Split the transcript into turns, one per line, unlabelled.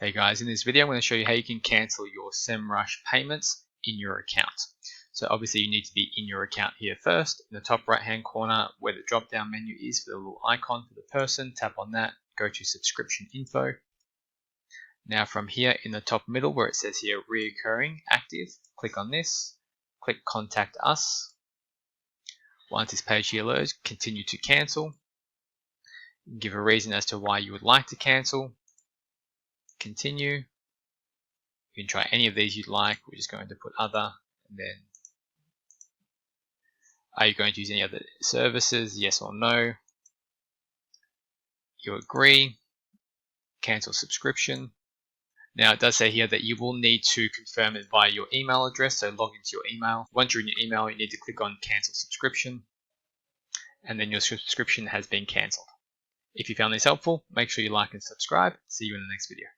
Hey guys, in this video I'm going to show you how you can cancel your Semrush payments in your account. So obviously you need to be in your account here first. In the top right hand corner where the drop down menu is for the little icon for the person, tap on that, go to subscription info. Now from here in the top middle where it says here reoccurring active, click on this, click contact us. Once this page here loads, continue to cancel. Give a reason as to why you would like to cancel. Continue. You can try any of these you'd like. We're just going to put other, and then are you going to use any other services? Yes or no. You agree. Cancel subscription. Now it does say here that you will need to confirm it via your email address, so log into your email. Once you're in your email, you need to click on cancel subscription, and then your subscription has been cancelled. If you found this helpful, make sure you like and subscribe. See you in the next video.